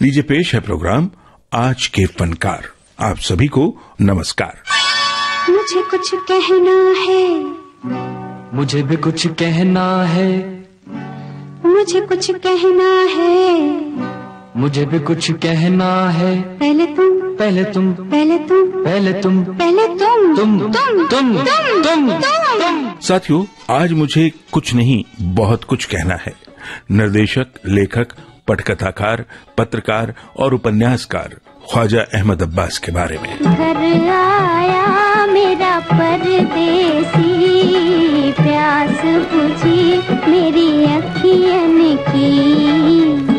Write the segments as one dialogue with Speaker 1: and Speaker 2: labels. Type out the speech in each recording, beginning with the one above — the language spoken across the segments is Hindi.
Speaker 1: लीजिए पेश है प्रोग्राम आज के फनकार। आप सभी को नमस्कार।
Speaker 2: मुझे कुछ कहना है,
Speaker 3: मुझे भी कुछ कहना है,
Speaker 2: मुझे कुछ कहना है,
Speaker 3: मुझे भी कुछ कहना है।
Speaker 2: पहले तुम,
Speaker 3: पहले तुम,
Speaker 2: पहले तुम,
Speaker 3: पहले तुम,
Speaker 2: पहले तुम,
Speaker 3: तुम।
Speaker 1: साथियों, आज मुझे कुछ नहीं बहुत कुछ कहना है। निर्देशक, लेखक, पटकथाकार, पत्रकार और उपन्यासकार ख्वाजा अहमद अब्बास के बारे में।
Speaker 2: घर आया मेरा परदेसी, प्यास बुझी मेरी अखियन की।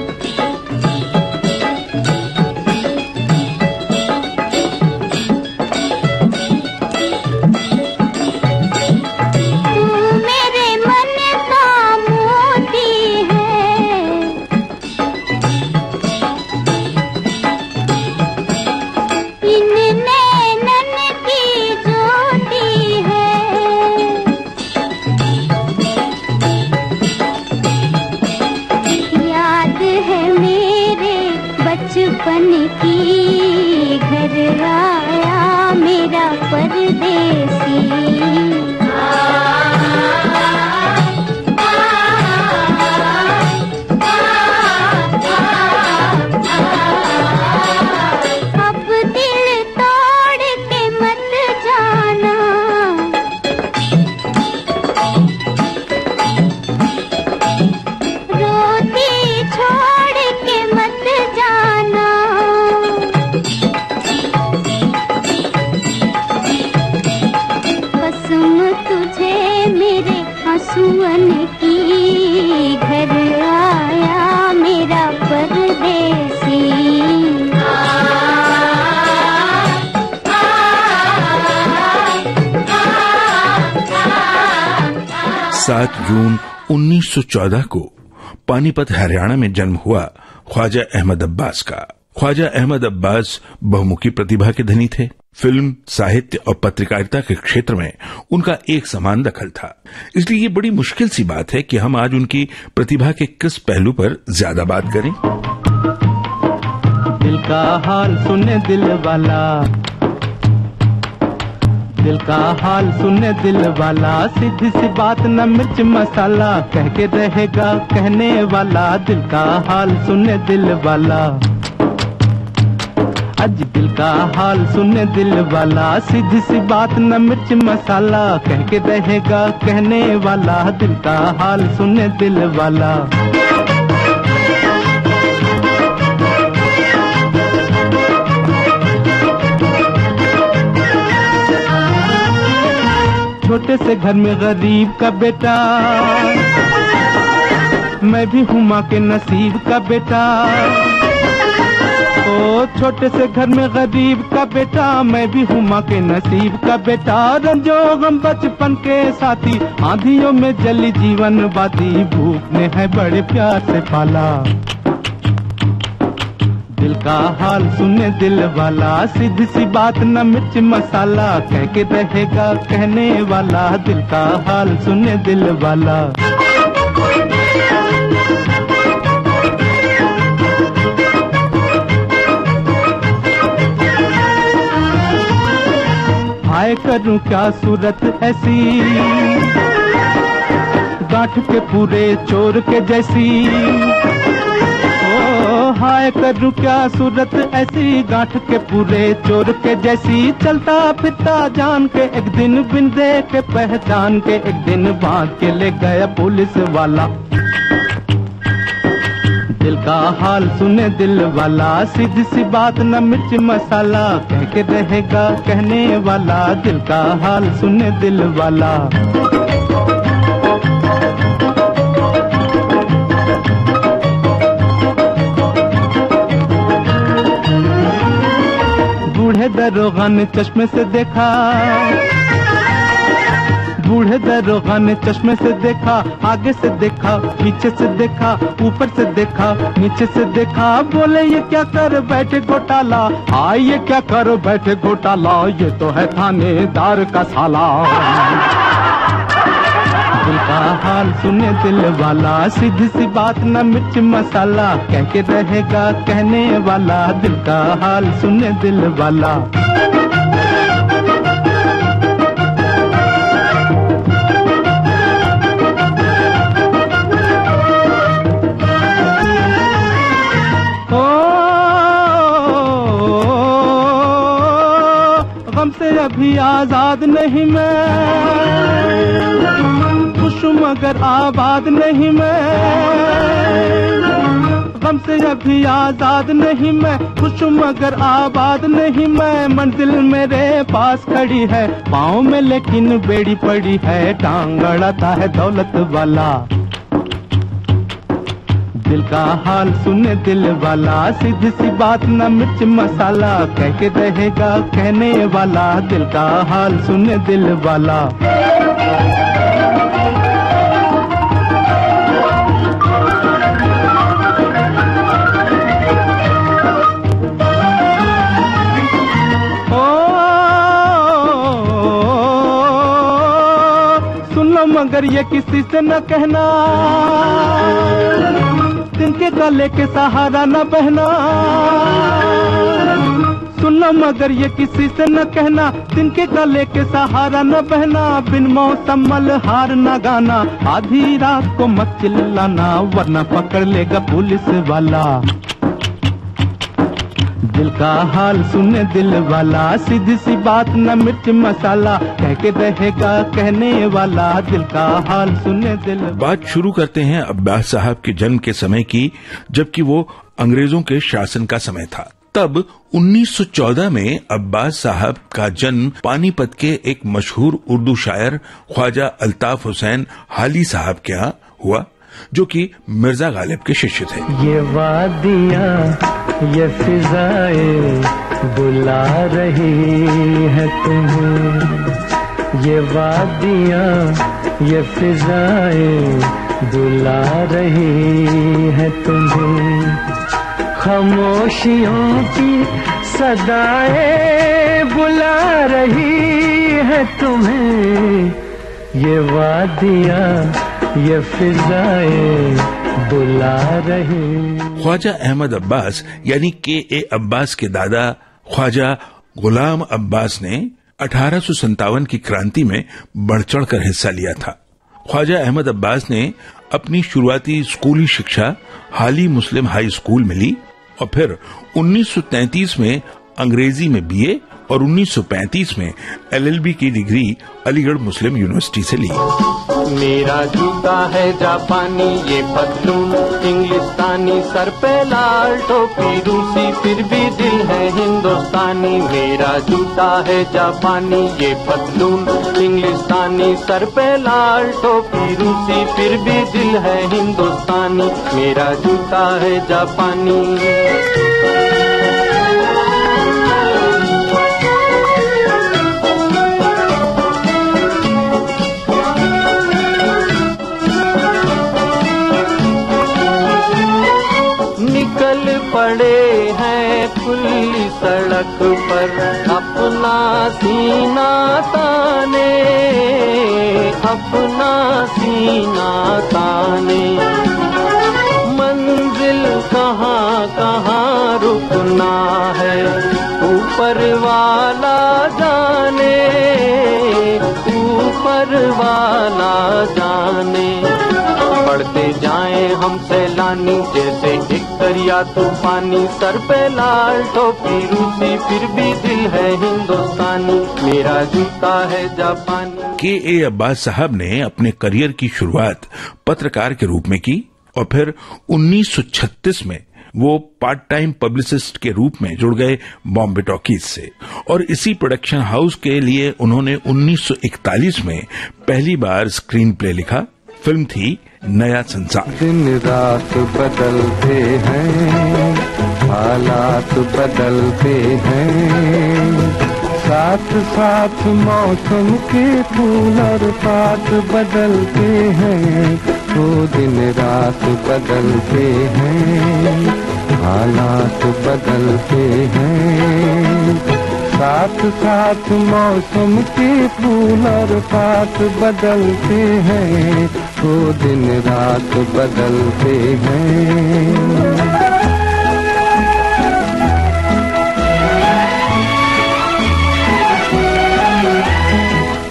Speaker 2: बचपन की घर आया मेरा परदेसी। अब दिल तोड़ के मत जाना, रोती छोड़ के मत जाना। कसम तुझे मेरे आंसुअन की, घर आया मेरा परदेसी।
Speaker 1: 7 जून 1914 को पानीपत हरियाणा में जन्म हुआ ख्वाजा अहमद अब्बास का। ख्वाजा अहमद अब्बास बहुमुखी प्रतिभा के धनी थे। फिल्म, साहित्य और पत्रकारिता के क्षेत्र में उनका एक समान दखल था। इसलिए ये बड़ी मुश्किल सी बात है कि हम आज उनकी प्रतिभा के किस पहलू पर ज्यादा बात करें।
Speaker 4: दिल का हाल सुने दिल वाला, दिल का हाल सुने दिल वाला, सीधी सी बात न मिर्च मसाला, कह के रहेगा कहने वाला। दिल का हाल सुने दिल वाला, आज दिल का हाल सुने दिल वाला, सीधी सी बात न मिर्च मसाला, कह के रहेगा कहने वाला। दिल का हाल सुने दिल वाला। छोटे से घर में गरीब का बेटा, मैं भी हूँ माँ के नसीब का बेटा। ओ छोटे से घर में गरीब का बेटा, मैं भी हूँ माँ के नसीब का बेटा। रंजो गम बचपन के साथी, आंधियों में जली जीवन बाती, भूख ने है बड़े प्यार से पाला। दिल का हाल सुने दिल वाला, सीधी सी बात न मिर्च मसाला, कह के रहेगा कहने वाला। दिल का हाल सुने दिल वाला। हाय करूं क्या सूरत ऐसी, गांठ के पूरे चोर के जैसी। हाय करूं क्या सूरत ऐसी, गांठ के पूरे चोर के जैसी। चलता फिरता जान के एक दिन बिन देखे पहचान के, एक दिन बांध के ले गया पुलिस वाला। दिल का हाल सुने दिल वाला, सीधी सी बात न मिर्च मसाला, कह के रहेगा कहने वाला। दिल का हाल सुने दिल वाला। बूढ़े दरोगा ने चश्मे से देखा, बूढ़े दरोगा ने चश्मे से देखा, आगे से देखा, पीछे से देखा, ऊपर से देखा, नीचे से देखा। बोले ये क्या कर बैठे घोटाला, हाँ ये क्या कर बैठे घोटाला, ये तो है थानेदार का साला। दिल का हाल सुने दिल वाला, सीधी सी बात न मिर्च मसाला, कह के रहेगा कहने वाला, दिल का हाल सुने दिल वाला। गम से अभी आजाद नहीं मैं, खुश मगर आबाद नहीं मैं। गम से अभी आजाद नहीं मैं, खुश मगर आबाद नहीं मैं। मंजिल मेरे पास खड़ी है, पाँव में लेकिन बेड़ी पड़ी है, टांग अड़ाता है दौलत वाला। दिल का हाल सुने दिल वाला, सीधी सी बात न मिर्च मसाला, कह के रहेगा कहने वाला, दिल का हाल सुने दिल वाला। सुन लो मगर ये किसी से न कहना, तिनके गले के सहारा न बहना। सुन लो मगर ये किसी से न कहना, तिनके गले के सहारा न बहना। बिन मौसम मल्हार न गाना, आधी रात को मत चिल्लाना, वरना पकड़ लेगा पुलिस वाला। दिल का हाल सुने दिल वाला, सीधी सी बात न मिर्च मसाला, कह के रहेगा कहने वाला, दिल का हाल सुने दिल वाला।
Speaker 1: बात शुरू करते हैं अब्बास साहब के जन्म के समय की, जबकि वो अंग्रेजों के शासन का समय था। तब 1914 में अब्बास साहब का जन्म पानीपत के एक मशहूर उर्दू शायर ख्वाजा अल्ताफ हुसैन हाली साहब के यहाँ हुआ, जो कि मिर्जा गालिब के शिष्य थे।
Speaker 3: ये वादियाँ ये फिजाएं बुला रही है तुम्हें, ये वादियाँ ये फिजाएं बुला रही है तुम्हें। खामोशियों की सदाएं बुला रही है तुम्हें, ये वादियाँ ये फिजाएं बुला रही।
Speaker 1: ख्वाजा अहमद अब्बास यानी के अब्बास के दादा ख्वाजा गुलाम अब्बास ने 1857 की क्रांति में बढ़ चढ़कर हिस्सा लिया था। ख्वाजा अहमद अब्बास ने अपनी शुरुआती स्कूली शिक्षा हाली मुस्लिम हाई स्कूल में ली और फिर 1933 में अंग्रेजी में बीए और 1935 में एलएलबी की डिग्री अलीगढ़ मुस्लिम यूनिवर्सिटी से ली।
Speaker 5: मेरा जूता है जापानी, ये पतलून इंग्लिस्तानी, सर पे लाल टोपी रूसी, फिर भी दिल है हिंदुस्तानी। मेरा जूता है जापानी, ये पतलून इंग्लिस्तानी, सर पे लाल टोपी रूसी, फिर भी दिल है हिंदुस्तानी। मेरा जूता है जापानी। पड़े हैं खुली सड़क पर अपना सीना ताने, अपना सीना ताने। मंजिल कहाँ कहाँ रुकना है ऊपर वाला जाने, ऊपर वाला जाने। बढ़ते जाएं हम सैलानी जैसे एक दरिया तूफानी, सर पे लाल टोपी रूसी, फिर भी दिल है हिंदुस्तानी। मेरा जूता है जापानी।
Speaker 1: के अब्बास साहब ने अपने करियर की शुरुआत पत्रकार के रूप में की और फिर 1936 में वो पार्ट टाइम पब्लिसिस्ट के रूप में जुड़ गए बॉम्बे टॉकीज से और इसी प्रोडक्शन हाउस के लिए उन्होंने 1941 में पहली बार स्क्रीन प्ले लिखा। फिल्म थी नया संसार।
Speaker 6: दिन रात बदलते हैं, हालात बदलते हैं, साथ साथ मौसम के फूल और पात बदलते हैं। तो दिन रात बदलते हैं, हालात बदलते हैं, साथ साथ मौसम के फूल और पात बदलते हैं, वो दिन रात बदलते हैं।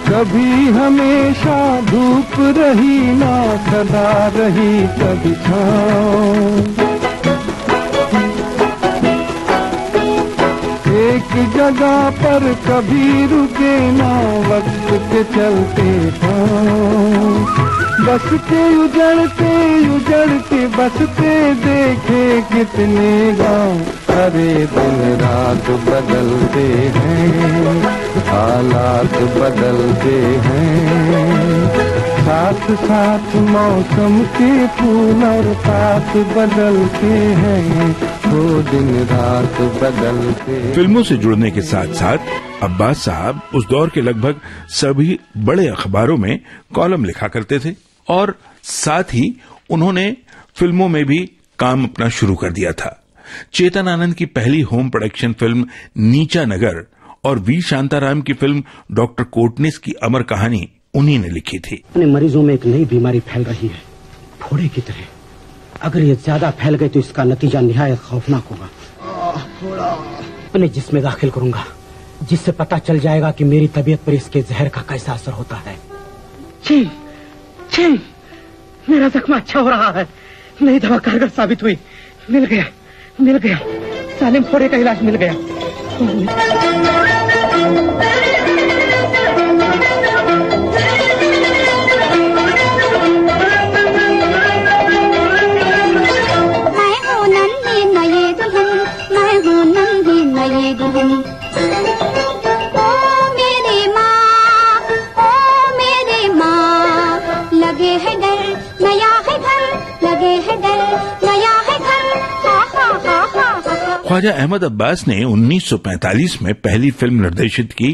Speaker 6: कभी हमेशा धूप रही ना सदा रही कभी छाँव, एक जगह पर कभी रुके ना वक्त के चलते पाँव। बसते उजड़ते बसते देखे कितने गाँव, अरे दिन रात बदलते हैं, हालात बदलते हैं। साथ साथ मौसम के फूल और पात बदलते हैं, वो दिन रात बदलते।
Speaker 1: फिल्मों से जुड़ने के साथ साथ अब्बास साहब उस दौर के लगभग सभी बड़े अखबारों में कॉलम लिखा करते थे और साथ ही उन्होंने फिल्मों में भी काम अपना शुरू कर दिया था। चेतन आनंद की पहली होम प्रोडक्शन फिल्म नीचा नगर और वी शांताराम की फिल्म डॉक्टर कोटनिस की अमर कहानी उन्हीं ने लिखी थी।
Speaker 7: अपने मरीजों में एक नई बीमारी फैल रही है, फोड़े की तरह। अगर ये ज्यादा फैल गई तो इसका नतीजा निहायत खौफनाक होगा। अपने जिस्म में दाखिल करूंगा, जिससे पता चल जाएगा कि मेरी तबीयत पर इसके जहर का कैसा असर होता है। छी, छी, मेरा जख्म अच्छा हो रहा है, नई दवा कारगर साबित हुई। मिल गया, सालिम फोड़े का इलाज मिल गया।
Speaker 1: ख्वाजा अहमद अब्बास ने 1945 में पहली फिल्म निर्देशित की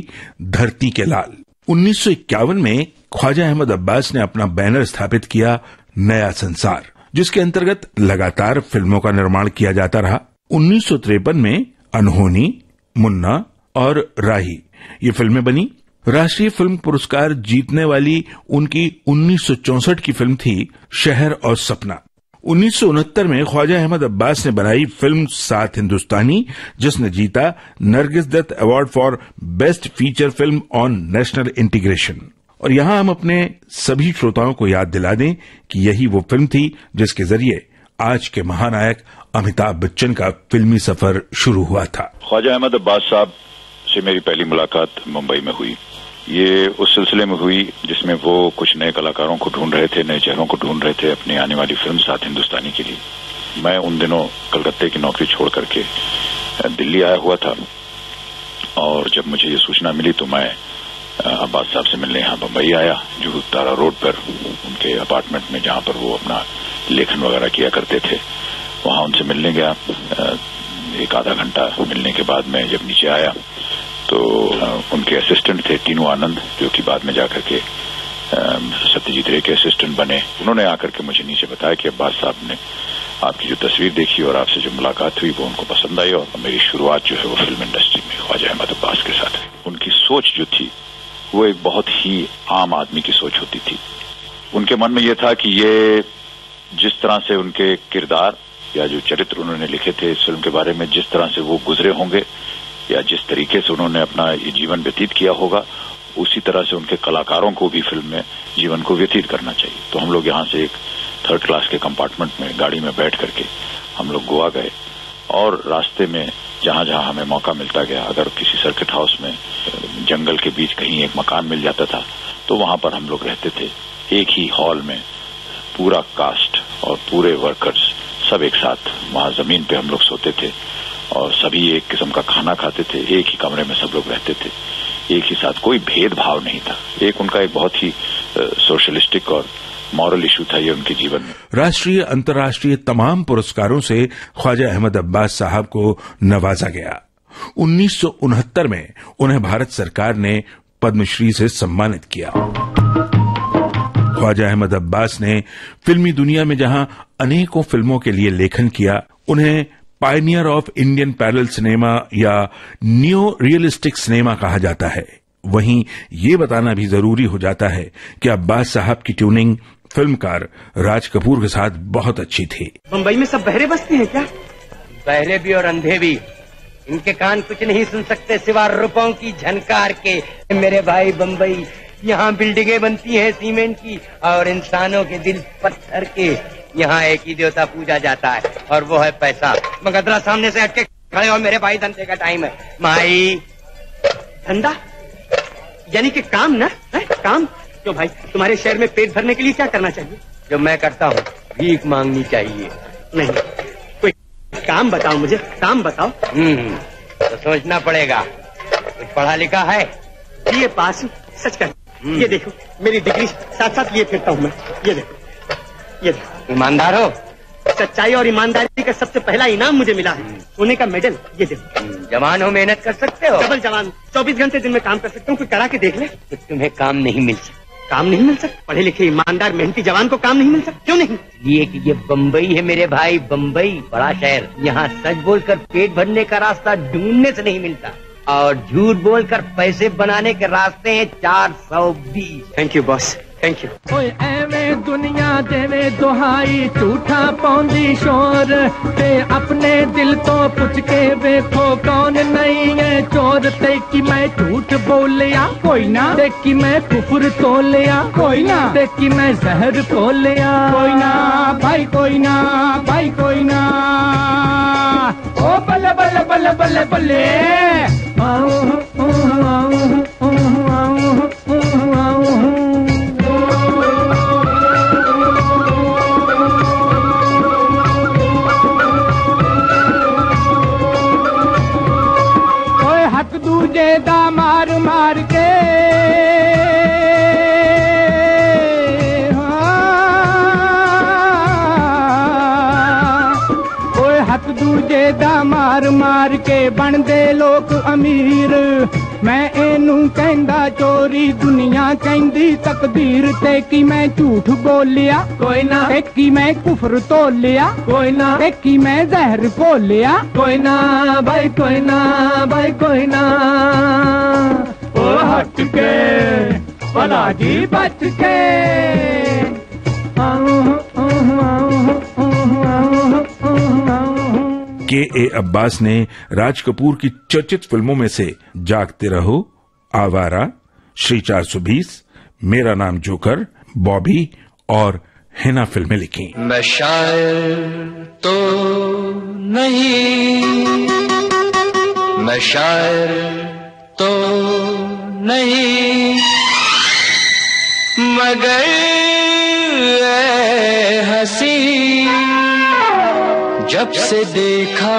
Speaker 1: धरती के लाल। 1951 में ख्वाजा अहमद अब्बास ने अपना बैनर स्थापित किया नया संसार, जिसके अंतर्गत लगातार फिल्मों का निर्माण किया जाता रहा। 1953 में अनहोनी, मुन्ना और राही ये फिल्में बनी। राष्ट्रीय फिल्म पुरस्कार जीतने वाली उनकी 1964 की फिल्म थी शहर और सपना। 1969 में ख्वाजा अहमद अब्बास ने बनाई फिल्म सात हिंदुस्तानी, जिसने जीता Nargis Dutt award for best feature film on national integration. और यहां हम अपने सभी श्रोताओं को याद दिला दें कि यही वो फिल्म थी जिसके जरिए आज के महानायक अमिताभ बच्चन का फिल्मी सफर शुरू हुआ था।
Speaker 8: ख्वाजा अहमद अब्बास साहब से मेरी पहली मुलाकात मुंबई में हुई। ये उस सिलसिले में हुई जिसमें वो कुछ नए कलाकारों को ढूंढ रहे थे, नए चेहरों को ढूंढ रहे थे अपनी आने वाली फिल्म सात हिंदुस्तानी के लिए। मैं उन दिनों कलकत्ते की नौकरी छोड़ करके दिल्ली आया हुआ था और जब मुझे ये सूचना मिली तो मैं अब्बास साहब से मिलने यहाँ बम्बई आया, जुहू तारा रोड पर उनके अपार्टमेंट में, जहाँ पर वो अपना लेखन वगैरह किया करते थे। वहाँ उनसे मिलने गया। एक आधा घंटा मिलने के बाद मैं जब नीचे आया तो उनके असिस्टेंट थे टीनू आनंद, जो कि बाद में जाकर के सत्यजीत रे के असिस्टेंट बने। उन्होंने आकर के मुझे नीचे बताया कि अब्बास साहब ने आपकी जो तस्वीर देखी और आपसे जो मुलाकात हुई वो उनको पसंद आई और मेरी शुरुआत जो है वो फिल्म इंडस्ट्री में ख्वाजा अहमद अब्बास के साथ हुई। उनकी सोच जो थी वो एक बहुत ही आम आदमी की सोच होती थी। उनके मन में ये था कि ये जिस तरह से उनके किरदार या जो चरित्र उन्होंने लिखे थे इस फिल्म के बारे में, जिस तरह से वो गुजरे होंगे या जिस तरीके से उन्होंने अपना ये जीवन व्यतीत किया होगा, उसी तरह से उनके कलाकारों को भी फिल्म में जीवन को व्यतीत करना चाहिए। तो हम लोग यहाँ से एक थर्ड क्लास के कंपार्टमेंट में गाड़ी में बैठ करके हम लोग गोवा गए और रास्ते में जहां जहां हमें मौका मिलता गया, अगर किसी सर्किट हाउस में जंगल के बीच कहीं एक मकान मिल जाता था तो वहां पर हम लोग रहते थे। एक ही हॉल में पूरा कास्ट और पूरे वर्कर्स सब एक साथ वहां जमीन पे हम लोग सोते थे और सभी एक किस्म का खाना खाते थे। एक ही कमरे में सब लोग रहते थे, एक ही साथ, कोई भेदभाव नहीं था। एक उनका एक बहुत ही सोशलिस्टिक और मॉरल इशू था ये उनके जीवन में।
Speaker 1: राष्ट्रीय अंतर्राष्ट्रीय तमाम पुरस्कारों से ख्वाजा अहमद अब्बास साहब को नवाजा गया। 1969 में उन्हें भारत सरकार ने पद्मश्री से सम्मानित किया। ख्वाजा अहमद अब्बास ने फिल्मी दुनिया में जहां अनेकों फिल्मों के लिए लेखन किया, उन्हें Pioneer of Indian parallel cinema या न्यू रियलिस्टिक सिनेमा कहा जाता है। वहीं ये बताना भी जरूरी हो जाता है कि अब्बास साहब की ट्यूनिंग फिल्मकार राज कपूर के साथ बहुत अच्छी थी।
Speaker 9: मुंबई में सब बहरे बसते हैं क्या?
Speaker 10: बहरे भी और अंधे भी, इनके कान कुछ नहीं सुन सकते सिवा रुपयों की झनकार के। मेरे भाई बम्बई, यहाँ बिल्डिंगें बनती हैं सीमेंट की और इंसानों के दिल पत्थर के। यहाँ एक ही देवता पूजा जाता है और वो है पैसा। मगदरा सामने से हटके खड़े हो मेरे भाई, धंधे का टाइम है। माई
Speaker 9: धंधा यानी कि काम ना है? काम तो भाई तुम्हारे शहर में पेट भरने के लिए क्या करना चाहिए?
Speaker 10: जो मैं करता हूँ, भीख मांगनी चाहिए।
Speaker 9: नहीं, कोई काम बताओ मुझे, काम बताओ।
Speaker 10: तो सोचना पड़ेगा। कुछ पढ़ा लिखा है?
Speaker 9: बीए पास, सच कर। ये देखो मेरी डिग्री साथ साथ लिए फिरता हूँ मैं। ये देखो, ये देखो।
Speaker 10: ईमानदार हो?
Speaker 9: सच्चाई और ईमानदारी का सबसे पहला इनाम मुझे मिला है, सोने का मेडल। ये देखो।
Speaker 10: जवान हो, मेहनत कर सकते हो?
Speaker 9: डबल जवान, 24 घंटे दिन में काम कर सकता हूँ। कोई करा के देख ले।
Speaker 10: तो तुम्हें काम नहीं मिल सकता।
Speaker 9: काम नहीं मिल सकता? पढ़े लिखे ईमानदार मेहनती जवान को काम नहीं मिल सकता? क्यों नहीं?
Speaker 10: ये कि ये बम्बई है मेरे भाई, बम्बई बड़ा शहर। यहाँ सच बोलकर पेट भरने का रास्ता ढूंढने से नहीं मिलता और झूठ बोलकर पैसे बनाने के रास्ते हैं 420।
Speaker 9: Thank you boss, thank you.
Speaker 4: ओए एवें दुनिया देवे दुहाई, झूठा पौंदी शोर ते अपने दिल तो पुछ के देखो कौन नहीं है चोर। ते कि मैं झूठ बोलिया कोई ना, ते कि मैं कुफर तोलिया कोई ना, ते कि मैं जहर तोलिया कोई ना भाई, कोई ना भाई, कोई ना। ओ बल्ले बल्ले बल्ले बल्ले बल्ले हक दूजे दा मार मार के, ओए हक दूजे दा मार मार के बनदे लोग अमीर। मैं एनू कहंदा चोरी, दुनिया कहंदी तकदीर। ते कि मैं झूठ बोलिया कोई ना, ते कि मैं कुफर तोलिया कोई ना, ते कि मैं जहर घोलिया कोई ना भाई, कोई ना भाई, कोई ना। ओ हट के भला जी बच के।
Speaker 1: के अब्बास ने राज कपूर की चर्चित फिल्मों में से जागते रहो, आवारा, श्री 420, मेरा नाम जोकर, बॉबी और हिना फिल्में लिखी।
Speaker 3: मैं शायर तो नहीं, मैं शायर तो नहीं, मगर हंसी जब से देखा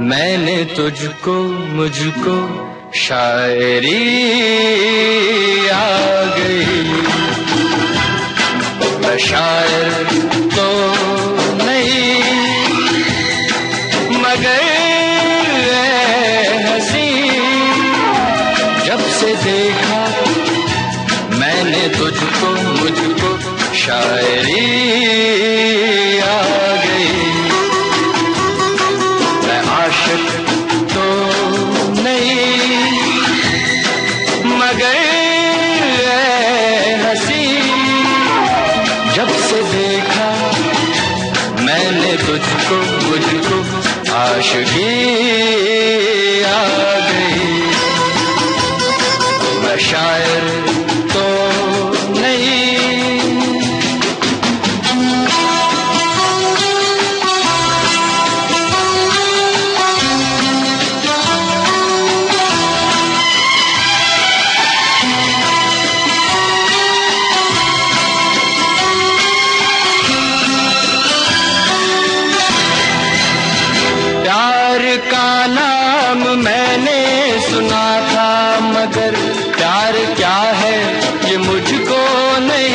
Speaker 3: मैंने तुझको, मुझको शायरी आ गई। मैं शायर तो नहीं, मगर हंसी जब से देखा मैंने तुझको, मुझको शायरी आ गई। मैं आशिक तो नहीं, मगर हंसी जब से देखा मैंने तुझको, मुझको आशिकी आ गई। मैं शायर तो नहीं, का नाम मैंने सुना था, मगर प्यार क्या है ये मुझको नहीं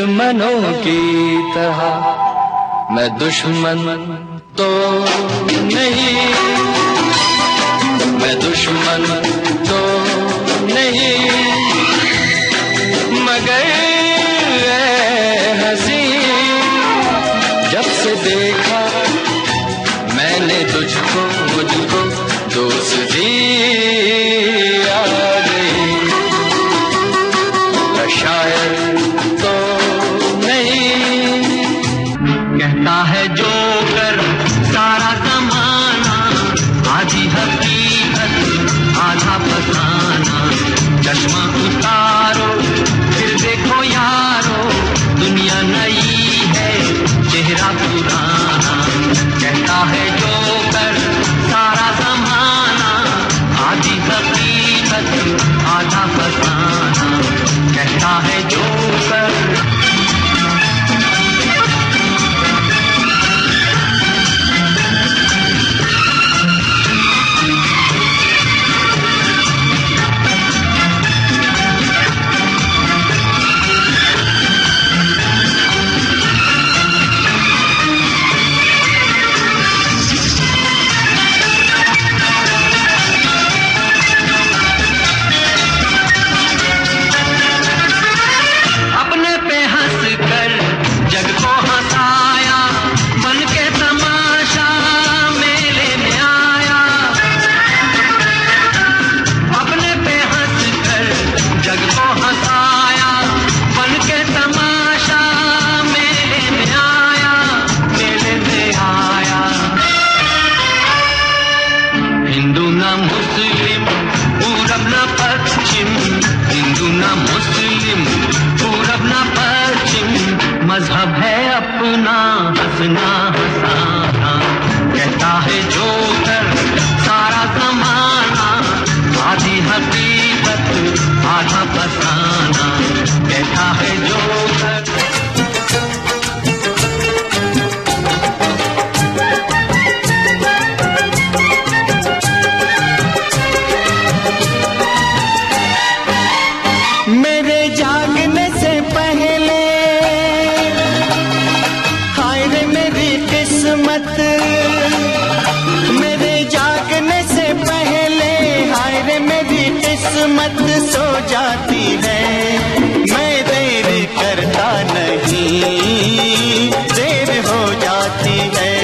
Speaker 3: दुश्मनों की तरह, मैं दुश्मन तो नहीं, मैं दुश्मन तो नहीं, मगर हंसी जब से देखा मैंने तुझको, मुझको दोस्ती आ गई। शायर तो नहीं, कहता है जो कर सारा जमाना, आधी हकीकत आधा फसाना। चश्मा उतारो फिर देखो यारो, दुनिया नई है चेहरा पुराना। कहता है जो कर सारा जमाना, आधी हकीकत आधा फसाना। कहता है जो कर मजहब है अपना हंसना हंसाना। कहता है जो कर सारा जमाना, आधी हकीकत आधा फसाना। कहता है जो कर
Speaker 11: मेरे जागने से पहले हाय रे मेरी किस्मत, मेरे जागने से पहले हाय रे मेरी किस्मत सो जाती है। मैं देर करता नहीं, देर हो जाती है।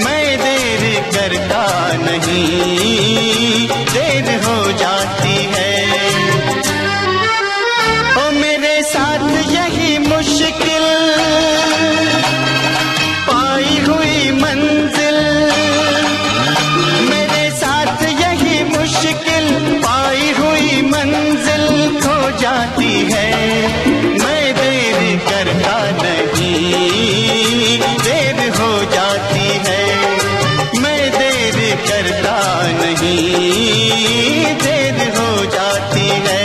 Speaker 11: मैं देर करता नहीं, देर हो जाती है। यही मुश्किल पाई हुई मंजिल, मेरे साथ यही मुश्किल पाई हुई मंजिल खो जाती है। मैं देर करता नहीं, देर हो जाती है। मैं देर करता नहीं, देर हो जाती है।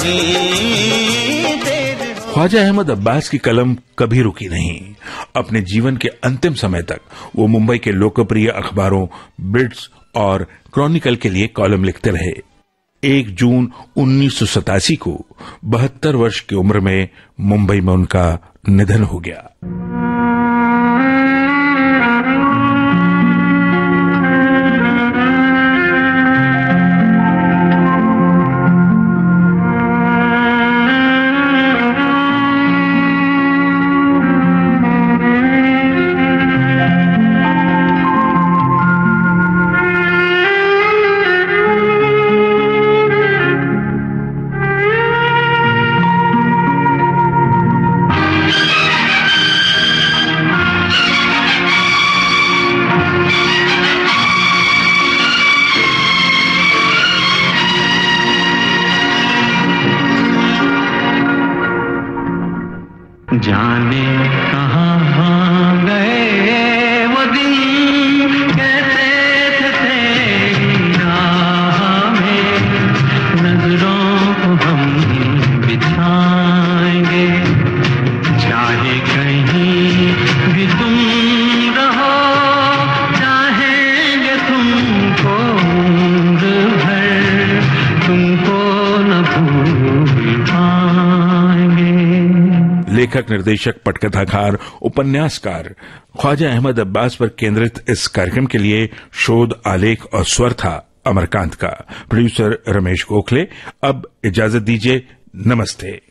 Speaker 11: नहीं देर हो।
Speaker 1: ख्वाजा अहमद अब्बास की कलम कभी रुकी नहीं। अपने जीवन के अंतिम समय तक वो मुंबई के लोकप्रिय अखबारों बिट्स और क्रॉनिकल के लिए कॉलम लिखते रहे। 1 जून 1987 को 72 वर्ष की उम्र में मुंबई में उनका निधन हो गया।
Speaker 12: जाने कहाँ गए वो दिन, कैसे थे तेरी राह में, नजरों को हम बिछाएंगे, चाहे कहीं भी तुम रहो, चाहेंगे तुमको उम्र भर, तुमको न भूल पाएंगे।
Speaker 1: लेखक, निर्देशक, पटकथाकार, उपन्यासकार ख्वाजा अहमद अब्बास पर केंद्रित इस कार्यक्रम के लिए शोध, आलेख और स्वर था अमरकांत का। प्रोड्यूसर रमेश गोखले। अब इजाजत दीजिए, नमस्ते।